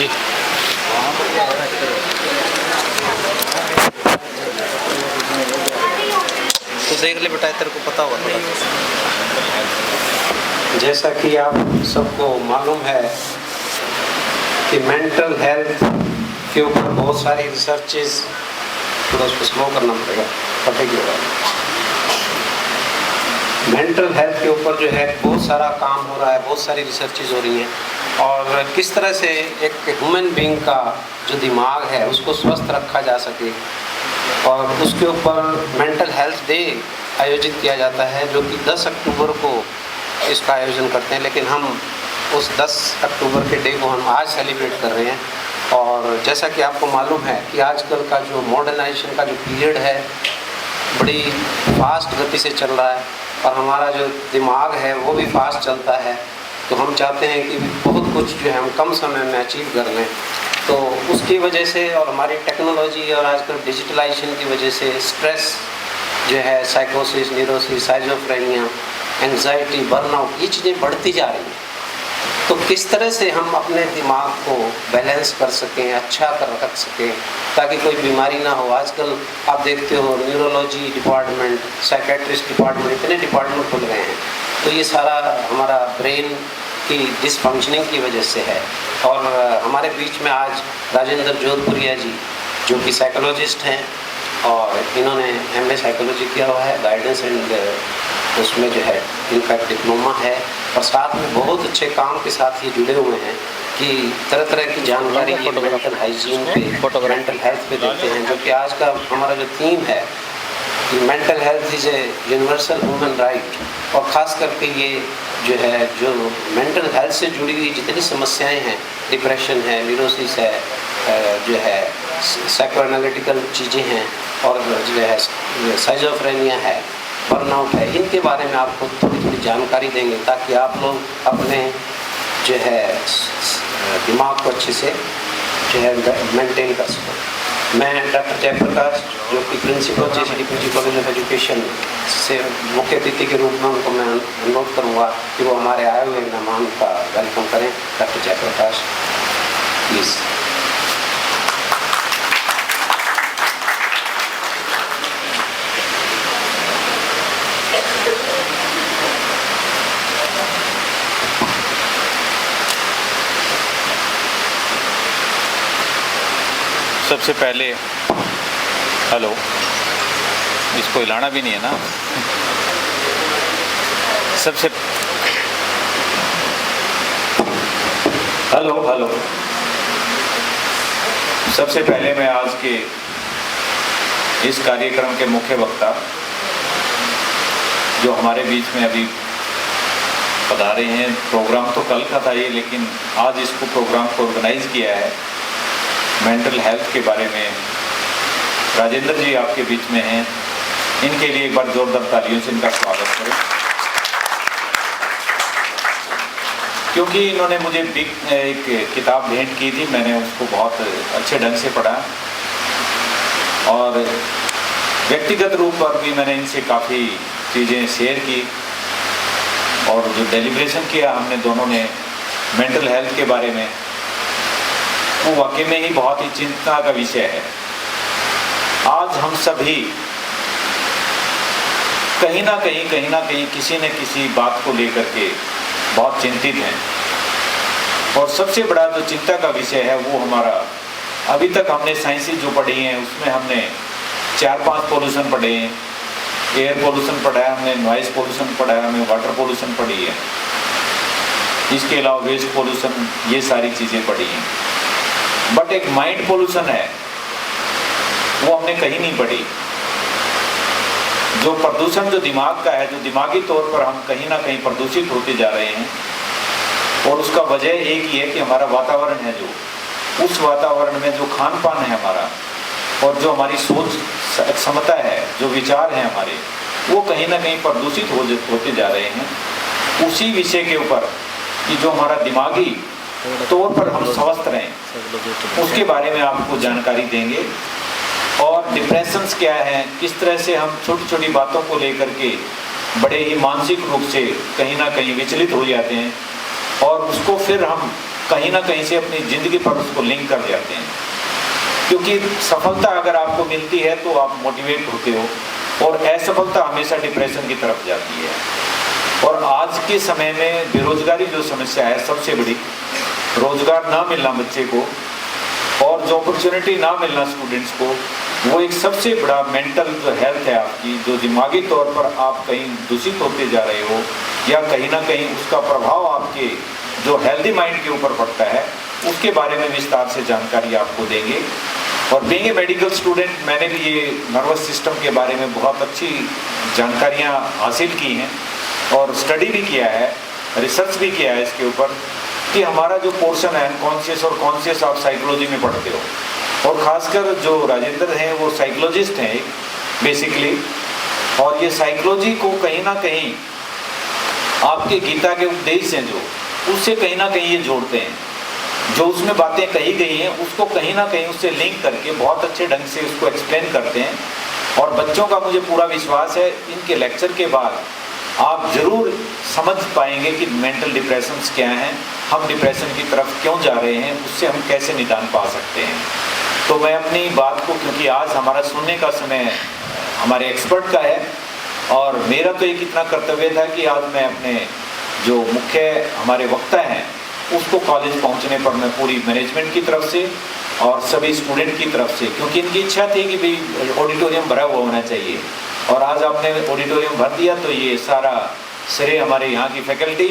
जी। तो देख ले बेटा, तेरे को पता होगा थोड़ा। जैसा कि आप सबको मालूम है कि मेंटल हेल्थ के ऊपर बहुत सारी रिसर्चेस, थोड़ा उसको स्लो करना पड़ेगा, पटेगी होगा। मेंटल हेल्थ के ऊपर जो है बहुत सारा काम हो रहा है, बहुत सारी रिसर्चेस हो रही हैं, और किस तरह से एक ह्यूमन बीइंग का जो दिमाग है उसको स्वस्थ रखा जा सके, और उसके ऊपर मेंटल हेल्थ डे आयोजित किया जाता है, जो कि 10 अक्टूबर को इसका आयोजन करते हैं। लेकिन हम उस 10 अक्टूबर के डे को हम आज सेलिब्रेट कर रहे हैं। और जैसा कि आपको मालूम है कि आजकल का जो मॉडर्नाइजेशन का जो पीरियड है बड़ी फास्ट गति से चल रहा है, और हमारा जो दिमाग है वो भी फास्ट चलता है। तो हम चाहते हैं कि बहुत कुछ जो है हम कम समय में अचीव कर लें। तो उसकी वजह से और हमारी टेक्नोलॉजी और आजकल डिजिटलाइजेशन की वजह से स्ट्रेस जो है, साइकोसिस, न्यूरोसिस, साइजोफ्रेनिया, एंग्जाइटी, बर्नआउट, ये चीज़ें बढ़ती जा रही हैं। तो किस तरह से हम अपने दिमाग को बैलेंस कर सकें, अच्छा कर रख सकें, ताकि कोई बीमारी ना हो। आजकल आप देखते हो न्यूरोलॉजी डिपार्टमेंट, साइकेट्रिस्ट डिपार्टमेंट, इतने डिपार्टमेंट खुल गए हैं। तो ये सारा हमारा ब्रेन की डिसफंक्शनिंग की वजह से है। और हमारे बीच में आज राजेंद्र जोधपुरिया जी, जो कि साइकोलॉजिस्ट हैं, और इन्होंने MA साइकोलॉजी किया हुआ है, गाइडेंस एंड उसमें जो है इनका डिप्लोमा है, और साथ में बहुत अच्छे काम के साथ ये जुड़े हुए हैं कि तरह तरह की जानकारी ये मेंटल हाइजीन पे, मेंटल हेल्थ पे देते हैं। जो कि आज का हमारा जो थीम है कि mental health is a universal human right, और ख़ास करके ये जो है, जो मेंटल हेल्थ से जुड़ी हुई जितनी समस्याएं हैं, डिप्रेशन है, न्यूरोसिस है, जो है साइको एनालिटिकल चीज़ें हैं, और जो है साइजोफ्रेनिया है, बर्नआउट है, इनके बारे में आपको थोड़ी थोड़ी जानकारी देंगे, ताकि आप लोग अपने जो है दिमाग को अच्छे से जो है मेंटेन कर सकें। मैं डॉक्टर जयप्रकाश, जो कि principal JCD college of education से मुख्य अतिथि के रूप में उनको मैं अनुरोध करूँगा कि वो हमारे आए हुए मेहमान का वेलकम करें। Doctor Jaiprakash, please. सबसे पहले हेलो, इसको हिलाना भी नहीं है ना। सबसे हेलो हेलो सबसे पहले मैं आज के इस कार्यक्रम के मुख्य वक्ता, जो हमारे बीच में अभी पधारे हैं, प्रोग्राम तो कल का था ये, लेकिन आज इसको प्रोग्राम को ऑर्गेनाइज किया है मेंटल हेल्थ के बारे में, राजेंद्र जी आपके बीच में हैं। इनके लिए एक बार जोरदार तालियों से इनका स्वागत करें, क्योंकि इन्होंने मुझे एक किताब भेंट की थी, मैंने उसको बहुत अच्छे ढंग से पढ़ा, और व्यक्तिगत रूप पर भी मैंने इनसे काफ़ी चीज़ें शेयर की, और जो डेलिब्रेशन किया हमने दोनों ने मेंटल हेल्थ के बारे में, वो वाकई में ही बहुत ही चिंता का विषय है। आज हम सभी कहीं ना कहीं किसी न किसी बात को लेकर के बहुत चिंतित हैं, और सबसे बड़ा जो चिंता का विषय है वो हमारा, अभी तक हमने साइंसेस जो पढ़ी हैं उसमें हमने 4-5 पोल्यूशन पढ़े हैं। एयर पोल्यूशन पढ़ा है हमने, नॉइज पोल्यूशन पढ़ा है हमने, वाटर पोल्यूशन पढ़ी है, इसके अलावा वेस्ट पोल्यूशन, ये सारी चीज़ें पढ़ी हैं। बट एक माइंड पोल्यूशन है, वो हमने कहीं नहीं पढ़ी। जो प्रदूषण जो दिमाग का है, जो दिमागी तौर पर हम कहीं ना कहीं प्रदूषित होते जा रहे हैं, और उसका वजह एक ही है कि हमारा वातावरण है, जो उस वातावरण में जो खान पान है हमारा, और जो हमारी सोच क्षमता है, जो विचार हैं हमारे, वो कहीं ना कहीं प्रदूषित होते जा रहे हैं। उसी विषय के ऊपर कि जो हमारा दिमागी तौर पर हम स्वस्थ रहें, उसके बारे में आपको जानकारी देंगे। और डिप्रेशंस क्या है, किस तरह से हम छोटी छोटी बातों को लेकर के बड़े ही मानसिक रूप से कहीं ना कहीं विचलित हो जाते हैं, और उसको फिर हम कहीं ना कहीं से अपनी ज़िंदगी पर उसको लिंक कर जाते हैं। क्योंकि सफलता अगर आपको मिलती है तो आप मोटिवेट होते हो, और असफलता हमेशा डिप्रेशन की तरफ जाती है। और आज के समय में बेरोजगारी जो समस्या है सबसे बड़ी, रोजगार ना मिलना बच्चे को और जो अपॉर्चुनिटी ना मिलना स्टूडेंट्स को, वो एक सबसे बड़ा मेंटल जो हेल्थ है आपकी, जो दिमागी तौर पर आप कहीं दूषित होते जा रहे हो या कहीं ना कहीं उसका प्रभाव आपके जो हेल्दी माइंड के ऊपर पड़ता है, उसके बारे में विस्तार से जानकारी आपको देंगे। और बीइंग ए मेडिकल स्टूडेंट मैंने भी ये नर्वस सिस्टम के बारे में बहुत अच्छी जानकारियाँ हासिल की हैं और स्टडी भी किया है, रिसर्च भी किया है इसके ऊपर कि हमारा जो पोर्शन है कॉन्शियस और कॉन्शियस आप साइकोलॉजी में पढ़ते हो, और ख़ासकर जो राजेंद्र हैं वो साइकोलॉजिस्ट हैं बेसिकली, और ये साइकोलॉजी को कहीं ना कहीं आपके गीता के उपदेश हैं जो, उससे कहीं ना कहीं ये जोड़ते हैं। जो उसमें बातें कही गई हैं उसको कहीं ना कहीं उससे लिंक करके बहुत अच्छे ढंग से उसको एक्सप्लेन करते हैं। और बच्चों का मुझे पूरा विश्वास है इनके लेक्चर के बाद आप ज़रूर समझ पाएंगे कि मेंटल डिप्रेशंस क्या हैं, हम डिप्रेशन की तरफ क्यों जा रहे हैं, उससे हम कैसे निदान पा सकते हैं। तो मैं अपनी बात को, क्योंकि आज हमारा सुनने का समय हमारे एक्सपर्ट का है, और मेरा तो एक इतना कर्तव्य था कि आज मैं अपने जो मुख्य हमारे वक्ता हैं उसको कॉलेज पहुंचने पर मैं पूरी मैनेजमेंट की तरफ से और सभी स्टूडेंट की तरफ से, क्योंकि इनकी इच्छा थी कि भाई ऑडिटोरियम भरा हुआ होना चाहिए, और आज आपने ऑडिटोरियम भर दिया, तो ये सारा श्रेय हमारे यहाँ की फैकल्टी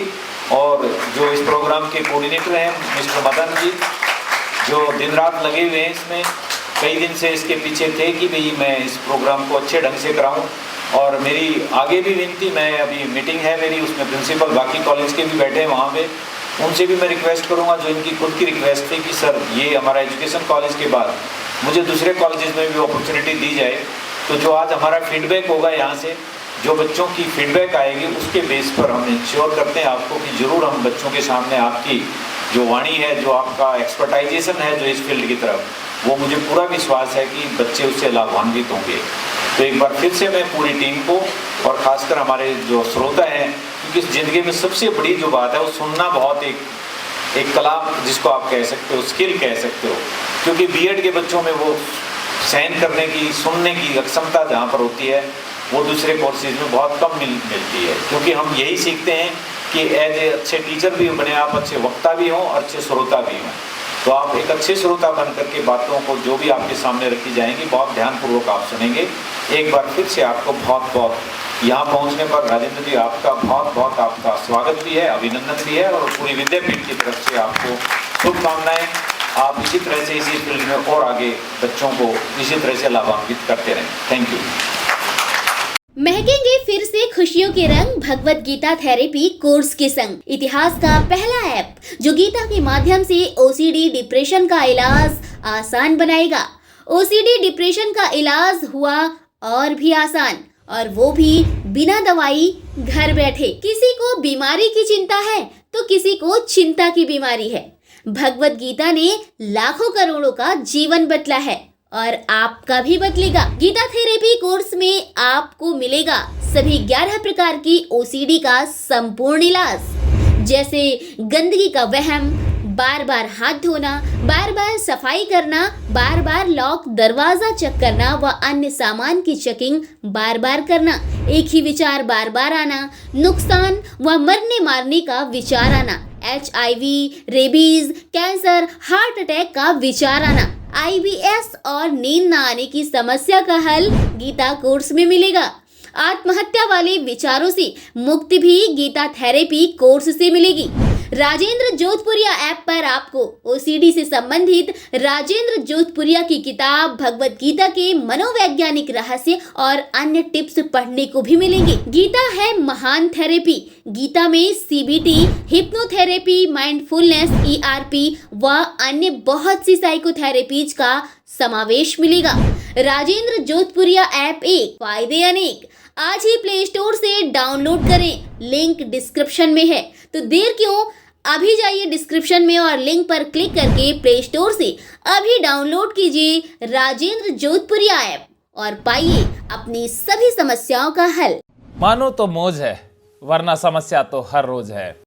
और जो इस प्रोग्राम के कोऑर्डिनेटर हैं मिस्टर मदन जी, जो दिन रात लगे हुए हैं इसमें, कई दिन से इसके पीछे थे कि भाई मैं इस प्रोग्राम को अच्छे ढंग से कराऊं। और मेरी आगे भी विनती, मैं अभी मीटिंग है मेरी, उसमें प्रिंसिपल बाकी कॉलेज के भी बैठे हैं वहाँ पे, उनसे भी मैं रिक्वेस्ट करूँगा, जो इनकी खुद की रिक्वेस्ट थी कि सर ये हमारा एजुकेशन कॉलेज के बाद मुझे दूसरे कॉलेजेस में भी अपॉर्चुनिटी दी जाए। तो जो आज हमारा फीडबैक होगा यहाँ से, जो बच्चों की फीडबैक आएगी उसके बेस पर हम इंश्योर करते हैं आपको कि ज़रूर हम बच्चों के सामने आपकी जो वाणी है, जो आपका एक्सपर्टाइजेशन है जो इस फील्ड की तरफ, वो मुझे पूरा विश्वास है कि बच्चे उससे लाभान्वित होंगे। तो एक बार फिर से मैं पूरी टीम को और ख़ासकर हमारे जो श्रोता हैं, क्योंकि इस ज़िंदगी में सबसे बड़ी जो बात है वो सुनना, बहुत एक कला जिसको आप कह सकते हो, स्किल कह सकते हो, क्योंकि बीएड के बच्चों में वो सहन करने की, सुनने की अक्षमता जहाँ पर होती है वो दूसरे कोर्सेज में बहुत कम मिलती है। क्योंकि हम यही सीखते हैं कि एज ए अच्छे टीचर भी बने आप, अच्छे वक्ता भी हों और अच्छे श्रोता भी हों। तो आप एक अच्छे श्रोता बन करके बातों को जो भी आपके सामने रखी जाएंगी बहुत ध्यानपूर्वक आप सुनेंगे। एक बार फिर से आपको बहुत बहुत यहाँ पहुँचने पर राजेंद्र जी आपका बहुत बहुत आपका स्वागत भी है, अभिनंदन भी है, और पूरी विद्यापीठ की तरफ से आपको शुभकामनाएं। आप इसी तरह से इसी फील्ड में और आगे बच्चों को इसी तरह से लाभान्वित करते रहें। Thank you. महकेंगे फिर से खुशियों के रंग भगवत गीता थेरेपी कोर्स के संग। इतिहास का पहला ऐप जो गीता के माध्यम से ओसीडी डिप्रेशन का इलाज आसान बनाएगा। ओसीडी डिप्रेशन का इलाज हुआ और भी आसान, और वो भी बिना दवाई, घर बैठे। किसी को बीमारी की चिंता है तो किसी को चिंता की बीमारी है। भगवत गीता ने लाखों करोड़ों का जीवन बदला है और आपका भी बदलेगा। गीता थेरेपी कोर्स में आपको मिलेगा सभी 11 प्रकार की ओसीडी का संपूर्ण इलाज, जैसे गंदगी का वहम, बार बार हाथ धोना, बार बार सफाई करना, बार बार लॉक दरवाजा चेक करना व अन्य सामान की चेकिंग बार बार करना, एक ही विचार बार बार आना, नुकसान व मरने मारने का विचार आना, HIV, rabies, cancer, heart attack का विचार आना, IBS और नींद न आने की समस्या का हल गीता कोर्स में मिलेगा। आत्महत्या वाले विचारों से मुक्ति भी गीता थेरेपी कोर्स से मिलेगी। राजेंद्र जोधपुरिया ऐप पर आपको ओसीडी से संबंधित राजेंद्र जोधपुरिया की किताब भगवत गीता के मनोवैज्ञानिक रहस्य और अन्य टिप्स पढ़ने को भी मिलेंगे। गीता है महान थेरेपी। गीता में CBT, हिप्नोथेरेपी, माइंडफुलनेस, ERP व अन्य बहुत सी साइकोथेरेपीज का समावेश मिलेगा। राजेंद्र जोधपुरिया ऐप एक, फायदे अनेक। आज ही प्ले स्टोर से डाउनलोड करें, लिंक डिस्क्रिप्शन में है। तो देर क्यों, अभी जाइए डिस्क्रिप्शन में और लिंक पर क्लिक करके प्ले स्टोर से अभी डाउनलोड कीजिए राजेंद्र जोधपुरिया ऐप और पाइए अपनी सभी समस्याओं का हल। मानो तो मौज है, वरना समस्या तो हर रोज है।